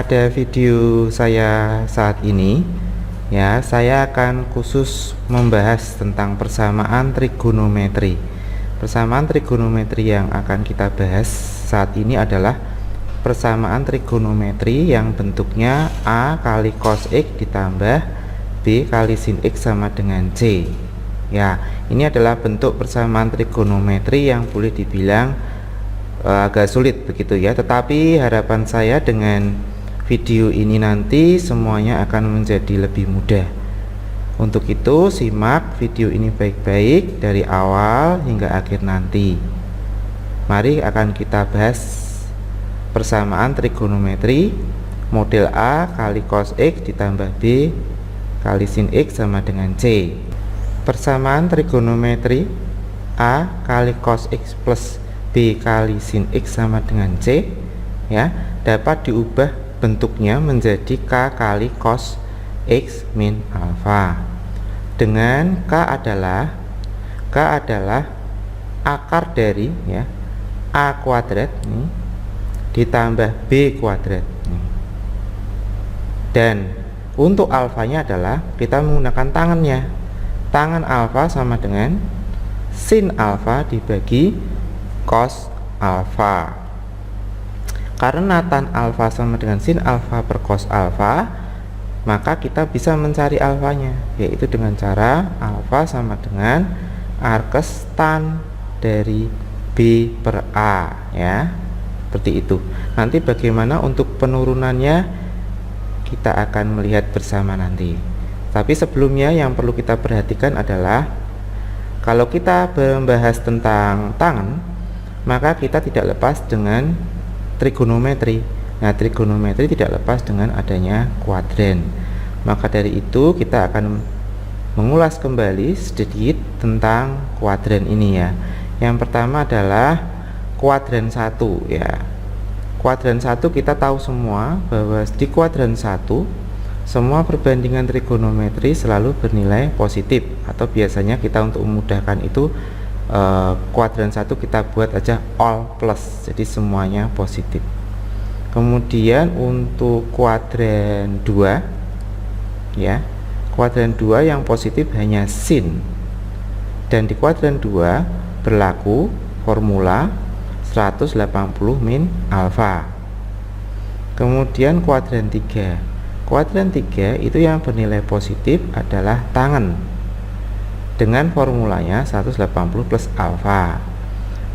Pada video saya saat ini ya, saya akan khusus membahas tentang persamaan trigonometri. Persamaan trigonometri yang akan kita bahas saat ini adalah persamaan trigonometri yang bentuknya A kali cos X ditambah B kali sin X sama dengan C. Ya, ini adalah bentuk persamaan trigonometri yang boleh dibilang agak sulit begitu ya, tetapi harapan saya dengan video ini nanti semuanya akan menjadi lebih mudah. Untuk itu simak video ini baik-baik dari awal hingga akhir nanti. Mari akan kita bahas persamaan trigonometri model A kali cos X ditambah B kali sin X sama dengan C. Persamaan trigonometri A kali cos X plus B kali sin X sama dengan C ya, dapat diubah bentuknya menjadi K kali cos X min alfa, dengan K adalah akar dari ya A kuadrat nih ditambah B kuadrat nih. Dan untuk alfanya adalah kita menggunakan tangan alfa sama dengan sin alfa dibagi cos alfa. Karena tan alfa sama dengan sin alfa per cos alfa, maka kita bisa mencari alfanya, yaitu dengan cara alfa sama dengan arkes tan dari B per A ya, seperti itu. Nanti bagaimana untuk penurunannya kita akan melihat bersama nanti. Tapi sebelumnya yang perlu kita perhatikan adalah kalau kita membahas tentang tangan, maka kita tidak lepas dengan trigonometri. Nah, trigonometri tidak lepas dengan adanya kuadran. Maka dari itu kita akan mengulas kembali sedikit tentang kuadran ini ya. Yang pertama adalah kuadran 1 ya. Kuadran 1 kita tahu semua bahwa di kuadran 1 semua perbandingan trigonometri selalu bernilai positif, atau biasanya kita untuk memudahkan itu kuadran 1 kita buat aja all plus, jadi semuanya positif. Kemudian untuk kuadran 2 ya, kuadran 2 yang positif hanya sin, dan di kuadran 2 berlaku formula 180 min alfa. Kemudian kuadran 3 itu yang bernilai positif adalah tangen dengan formulanya 180 plus alfa.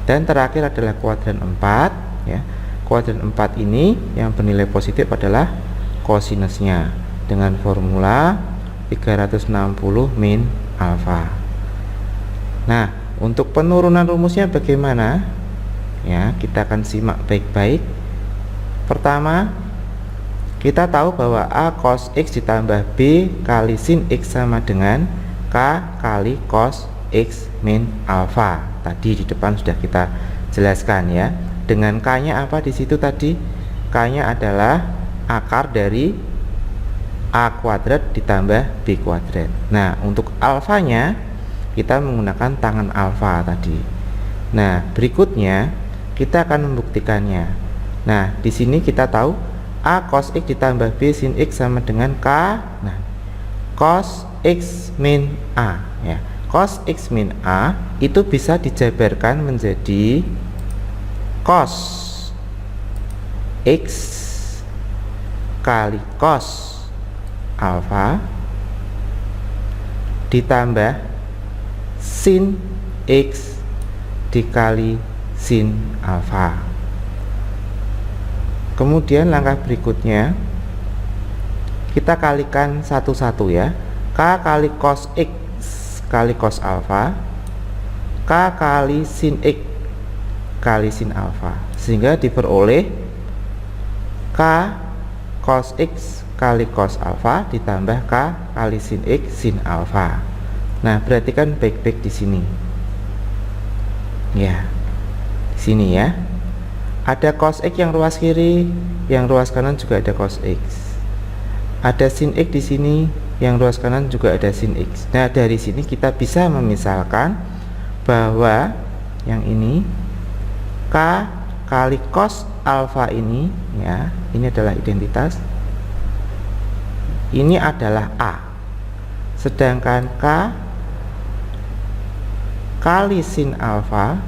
Dan terakhir adalah kuadran 4 ya. Kuadran 4 ini yang bernilai positif adalah kosinusnya dengan formula 360 min alfa. Nah, untuk penurunan rumusnya bagaimana? Ya, kita akan simak baik-baik. Pertama, kita tahu bahwa A cos X ditambah B kali sin X sama dengan K kali cos X min alfa. Tadi di depan sudah kita jelaskan ya. Dengan K nya apa di situ tadi? K nya adalah akar dari A kuadrat ditambah B kuadrat. Nah, untuk alfanya kita menggunakan tangan alfa tadi. Nah, berikutnya kita akan membuktikannya. Nah, di sini kita tahu A cos X ditambah B sin X sama dengan K. Nah, cos X min A ya. Cos X min A itu bisa dijabarkan menjadi cos X kali cos alfa ditambah sin X dikali sin alfa. Kemudian langkah berikutnya kita kalikan satu-satu ya. K kali cos X kali cos alfa, K kali sin X kali sin alfa, sehingga diperoleh K cos X kali cos alfa ditambah K kali sin X sin alfa. Nah, perhatikan baik-baik di sini ya, di sini ya ada cos X yang ruas kiri, yang ruas kanan juga ada cos X. Ada sin X di sini, yang ruas kanan juga ada sin X. Nah, dari sini kita bisa memisalkan bahwa yang ini K kali cos alfa ini ya, ini adalah identitas, ini adalah A, sedangkan K kali sin alfa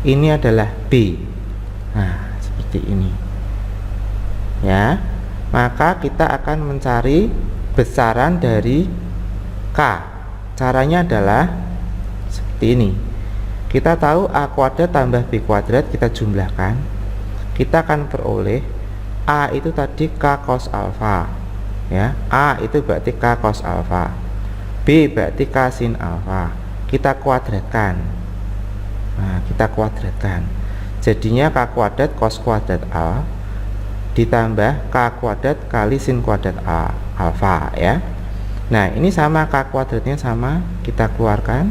ini adalah B. Nah, seperti ini ya. Maka kita akan mencari besaran dari K. Caranya adalah seperti ini. Kita tahu A kuadrat tambah B kuadrat, kita jumlahkan, kita akan peroleh A itu tadi K cos alfa ya. A itu berarti K cos alfa, B berarti K sin alfa. Kita kuadratkan. Nah, kita kuadratkan, jadinya K kuadrat cos kuadrat A ditambah K kuadrat kali sin kuadrat A alfa ya. Nah, ini sama, K kuadratnya sama, kita keluarkan,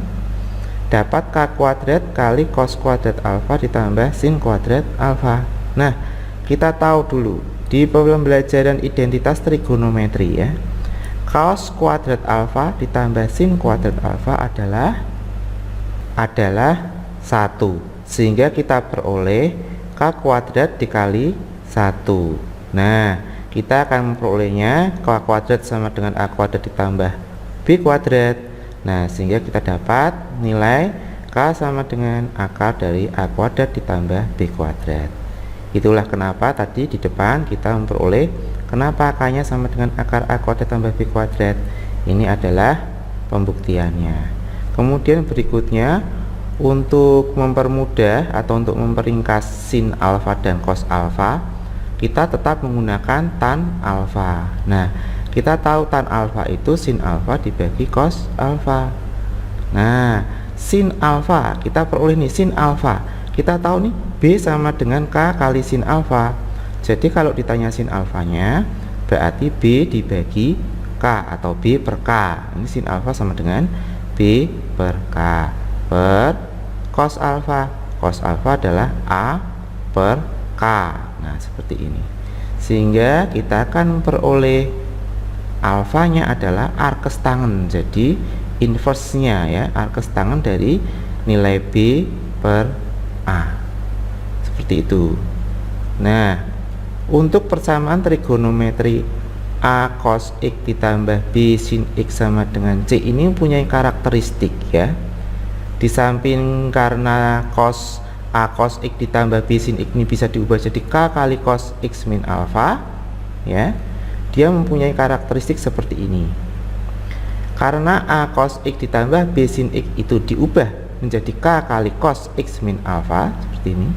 dapat K kuadrat kali cos kuadrat alfa ditambah sin kuadrat alfa. Nah, kita tahu dulu di pembelajaran identitas trigonometri ya, cos kuadrat alfa ditambah sin kuadrat alfa adalah 1, sehingga kita peroleh K kuadrat dikali 1. Nah, kita akan memperolehnya K kuadrat sama dengan A kuadrat ditambah B kuadrat. Nah, sehingga kita dapat nilai K sama dengan akar dari A kuadrat ditambah B kuadrat. Itulah kenapa tadi di depan kita memperoleh kenapa K nya sama dengan akar A kuadrat tambah B kuadrat. Ini adalah pembuktiannya. Kemudian berikutnya, untuk mempermudah atau untuk memperingkas sin alfa dan cos alfa, kita tetap menggunakan tan alfa. Nah, kita tahu tan alfa itu sin alfa dibagi cos alfa. Nah, sin alfa kita peroleh nih, sin alfa kita tahu nih B sama dengan K kali sin alfa. Jadi kalau ditanya sin alfanya, berarti B dibagi K atau B per K. Ini sin alfa sama dengan B per K per cos alfa. Cos alfa adalah A per K. Nah, seperti ini. Sehingga kita akan memperoleh alfanya adalah arkes tangen. Jadi inverse-nya ya, arkes tangen dari nilai B per A. Seperti itu. Nah, untuk persamaan trigonometri A cos X ditambah B sin X sama dengan C ini mempunyai karakteristik ya. Di samping karena cos A cos X ditambah B sin X ini bisa diubah jadi K kali cos X min alfa ya, dia mempunyai karakteristik seperti ini. Karena A cos X ditambah B sin X itu diubah menjadi K kali cos X min alfa seperti ini,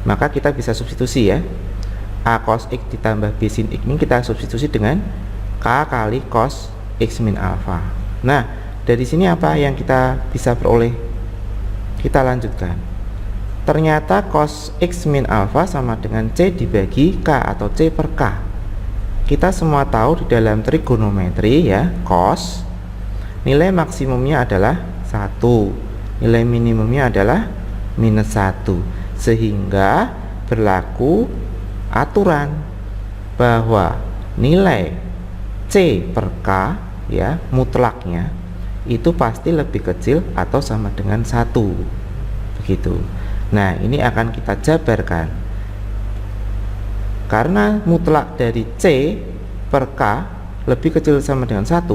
maka kita bisa substitusi ya, A cos X ditambah B sin X ini kita substitusi dengan K kali cos X min alfa. Nah, dari sini apa yang kita bisa peroleh? Kita lanjutkan. Ternyata cos X min alfa sama dengan C dibagi K atau C per K. Kita semua tahu di dalam trigonometri ya, cos nilai maksimumnya adalah 1, nilai minimumnya adalah minus 1, sehingga berlaku aturan bahwa nilai C per K ya, mutlaknya itu pasti lebih kecil atau sama dengan 1. Begitu. Nah, ini akan kita jabarkan. Karena mutlak dari C per K lebih kecil sama dengan 1,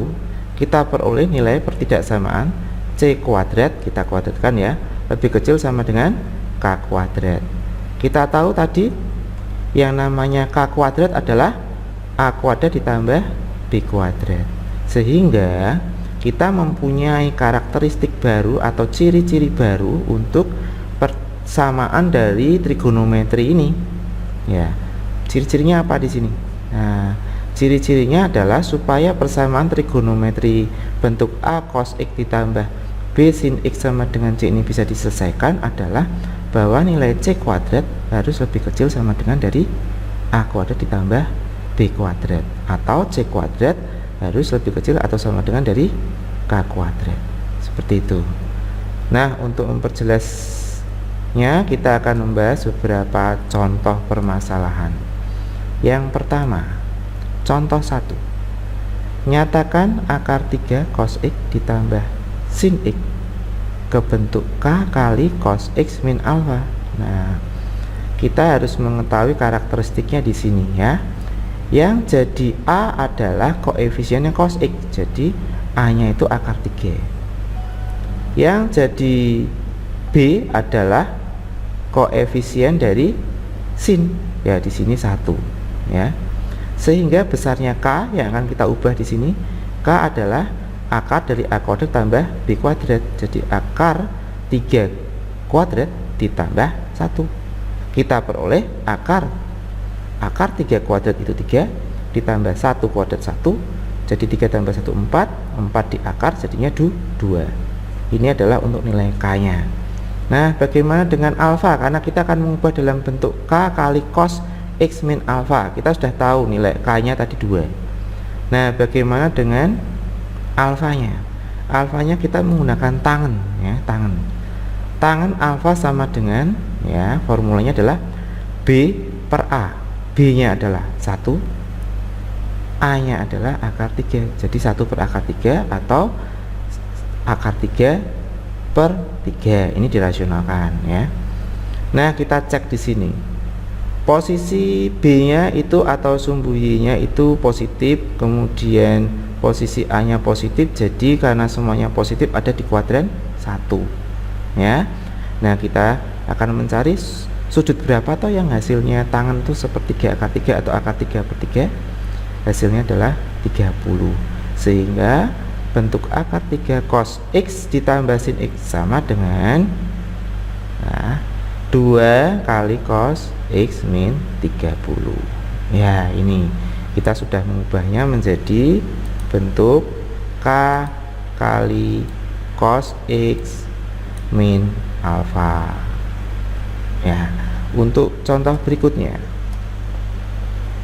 kita peroleh nilai pertidaksamaan C kuadrat, kita kuadratkan ya, lebih kecil sama dengan K kuadrat. Kita tahu tadi yang namanya K kuadrat adalah A kuadrat ditambah B kuadrat. Sehingga kita mempunyai karakteristik baru atau ciri-ciri baru untuk persamaan dari trigonometri ini ya. Ciri-cirinya apa di sini? Nah, ciri-cirinya adalah supaya persamaan trigonometri bentuk A cos X ditambah B sin X sama dengan C ini bisa diselesaikan adalah bahwa nilai C kuadrat harus lebih kecil sama dengan dari A kuadrat ditambah B kuadrat, atau C kuadrat harus lebih kecil atau sama dengan dari K kuadrat. Seperti itu. Nah, untuk memperjelasnya kita akan membahas beberapa contoh permasalahan. Yang pertama, contoh 1. Nyatakan akar 3 cos X ditambah sin X kebentuk K kali cos X min alfa. Nah, kita harus mengetahui karakteristiknya di sini ya. Yang jadi A adalah koefisiennya cos X, jadi A nya itu akar 3. Yang jadi B adalah koefisien dari sin, ya di sini 1 ya. Sehingga besarnya K yang akan kita ubah di sini, K adalah akar dari A kuadrat tambah B kuadrat. Jadi akar 3 kuadrat ditambah 1. Kita peroleh akar 3 kuadrat itu 3 ditambah 1 kuadrat 1. Jadi 3 tambah 1 4, 4 di akar jadinya 2. Ini adalah untuk nilai K nya. Nah, bagaimana dengan alfa? Karena kita akan mengubah dalam bentuk K kali cos X min alfa. Kita sudah tahu nilai K nya tadi 2. Nah, bagaimana dengan alfanya? Alfanya kita menggunakan tangen ya, tangen alfa sama dengan ya, formulanya adalah B per A. B nya adalah 1, A nya adalah akar 3. Jadi 1 per akar 3 atau akar 3 per 3. Ini dirasionalkan ya. Nah, kita cek di sini. Posisi B nya itu atau sumbu Y nya itu positif, kemudian posisi A nya positif. Jadi karena semuanya positif ada di kuadran 1 ya. Nah, kita akan mencari sudut berapa toh yang hasilnya tangen itu sepertiga akar 3 atau akar 3 per 3. Hasilnya adalah 30. Sehingga bentuk akar 3 cos X ditambah sin X sama dengan 2 kali cos X min 30. Ya, ini kita sudah mengubahnya menjadi bentuk K kali cos X min alfa. Ya, untuk contoh berikutnya.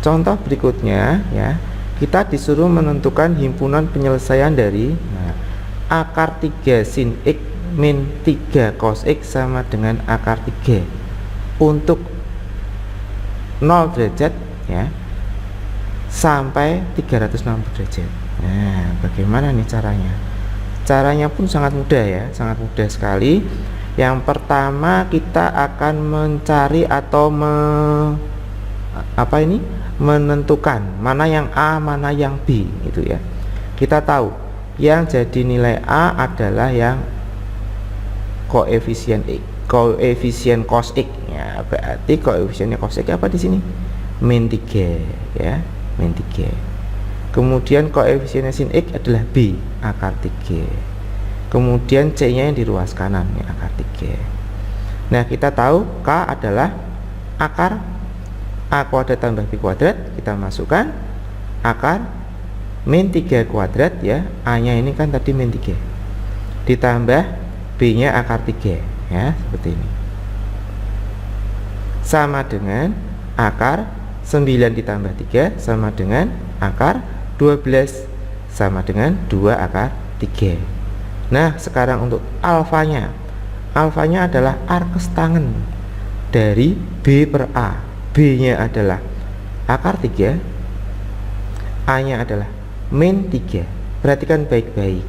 Contoh berikutnya ya, kita disuruh menentukan himpunan penyelesaian dari akar 3 sin X min 3 cos X sama dengan akar 3 untuk 0 derajat ya sampai 360 derajat. Nah, bagaimana nih caranya? Caranya pun sangat mudah ya, sangat mudah sekali. Yang pertama kita akan mencari atau menentukan mana yang A, mana yang B itu ya. Kita tahu yang jadi nilai A adalah yang koefisien X, koefisien cos X ya, berarti koefisiennya cos X apa di sini? Min 3 ya, min 3. Kemudian koefisiennya sin X adalah B, akar 3. Kemudian C nya yang di ruas kanan ya, akar 3. Nah, kita tahu K adalah akar A kuadrat tambah B kuadrat. Kita masukkan akar min 3 kuadrat ya, A nya ini kan tadi min 3 ditambah B nya akar 3 ya, seperti ini, sama dengan akar 9 ditambah 3 sama dengan akar 12 sama dengan 2 akar 3. Nah, sekarang untuk alfanya. Alfanya adalah arkes tangen dari B per A. B nya adalah akar 3, A nya adalah min 3. Perhatikan baik-baik.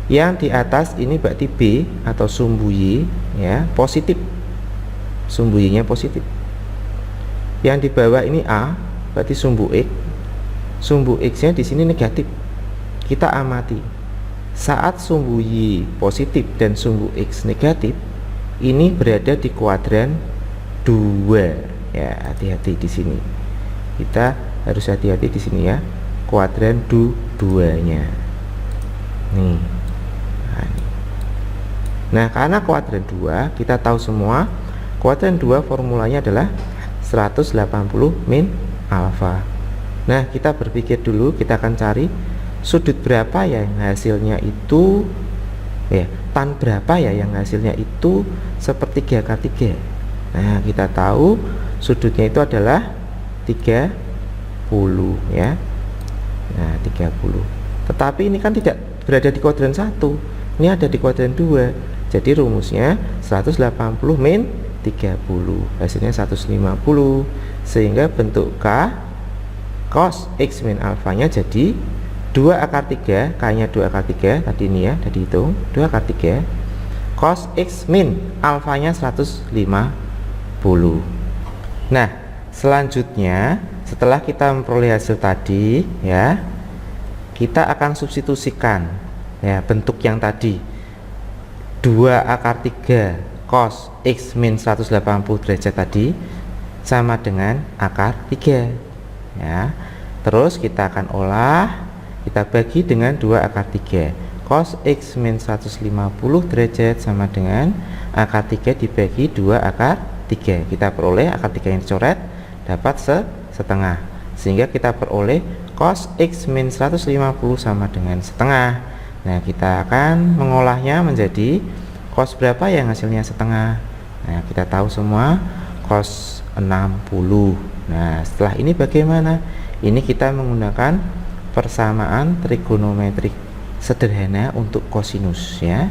Yang di atas ini berarti B atau sumbu Y ya, positif. Sumbu Y nya positif. Yang di bawah ini A, berarti sumbu X. Sumbu X nya di sini negatif. Kita amati. Saat sumbu Y positif dan sumbu X negatif, ini berada di kuadran 2. Ya, hati-hati di sini. Kita harus hati-hati di sini ya. Kuadran 2-nya. Nih. Nah, karena kuadran 2, kita tahu semua kuadran 2 formulanya adalah 180 min alfa. Nah, kita berpikir dulu, kita akan cari sudut berapa ya yang hasilnya itu ya, tan berapa ya yang hasilnya itu sepertiga akar 3. Nah, kita tahu sudutnya itu adalah 30 ya. Nah, 30. Tetapi ini kan tidak berada di kuadran 1. Ini ada di kuadran 2. Jadi rumusnya 180 min 30. Hasilnya 150. Sehingga bentuk K cos X min alfanya jadi 2 akar 3, K nya 2 akar 3 tadi ini ya, tadi hitung 2 akar 3 cos X min, alfanya 150. Nah, selanjutnya setelah kita memperoleh hasil tadi ya, kita akan substitusikan ya bentuk yang tadi 2 akar 3 cos X min 180 derajat tadi sama dengan akar 3 ya. Terus kita akan olah, kita bagi dengan 2 akar 3 cos X min 150 derajat sama dengan akar 3 dibagi 2 akar 3. Kita peroleh akar 3 yang dicoret dapat setengah, sehingga kita peroleh cos X min 150 sama dengan setengah. Nah, kita akan mengolahnya menjadi cos berapa yang hasilnya setengah. Nah, kita tahu semua cos 60. Nah, setelah ini bagaimana? Ini kita menggunakan persamaan trigonometrik sederhana untuk kosinus ya.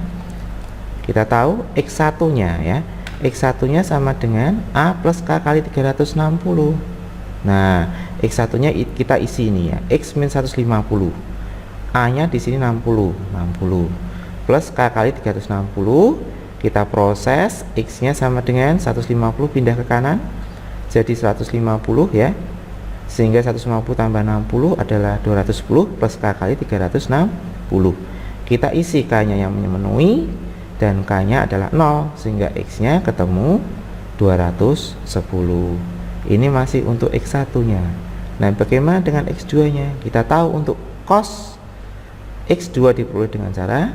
Kita tahu X1 nya ya, X1 nya sama dengan A plus K kali 360. Nah, X1 nya kita isi ini ya, X min 150, A nya di sini 60 plus K kali 360. Kita proses, X nya sama dengan 150 pindah ke kanan jadi 150 ya, sehingga 150 tambah 60 adalah 210 plus K kali 360. Kita isi K nya yang memenuhi dan K nya adalah 0, sehingga X nya ketemu 210. Ini masih untuk X1 nya. Nah, bagaimana dengan X2 nya? Kita tahu untuk cos X2 diperoleh dengan cara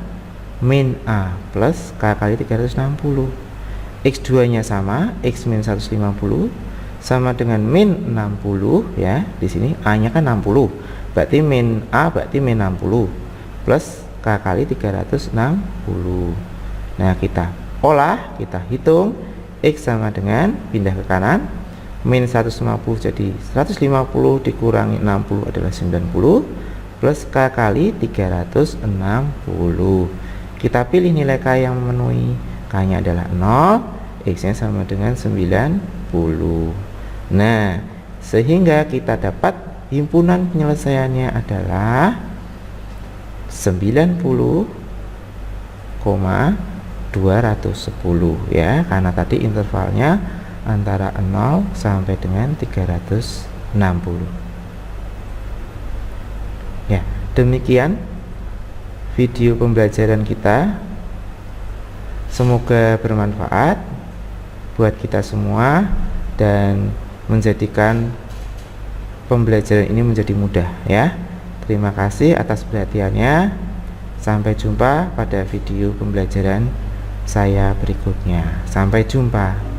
min A plus K kali 360. X2 nya sama, X min 150 sama dengan min 60 ya. Di sini A nya kan 60, berarti min A berarti min 60 plus K kali 360. Nah, kita olah, kita hitung X sama dengan pindah ke kanan, min 150 jadi 150 dikurangi 60 adalah 90 plus K kali 360. Kita pilih nilai K yang memenuhi, K nya adalah 0, X nya sama dengan 90. Nah, sehingga kita dapat himpunan penyelesaiannya adalah 90,210 ya, karena tadi intervalnya antara 0 sampai dengan 360. Ya, demikian video pembelajaran kita. Semoga bermanfaat buat kita semua dan menjadikan pembelajaran ini menjadi mudah ya. Terima kasih atas perhatiannya. Sampai jumpa pada video pembelajaran saya berikutnya. Sampai jumpa.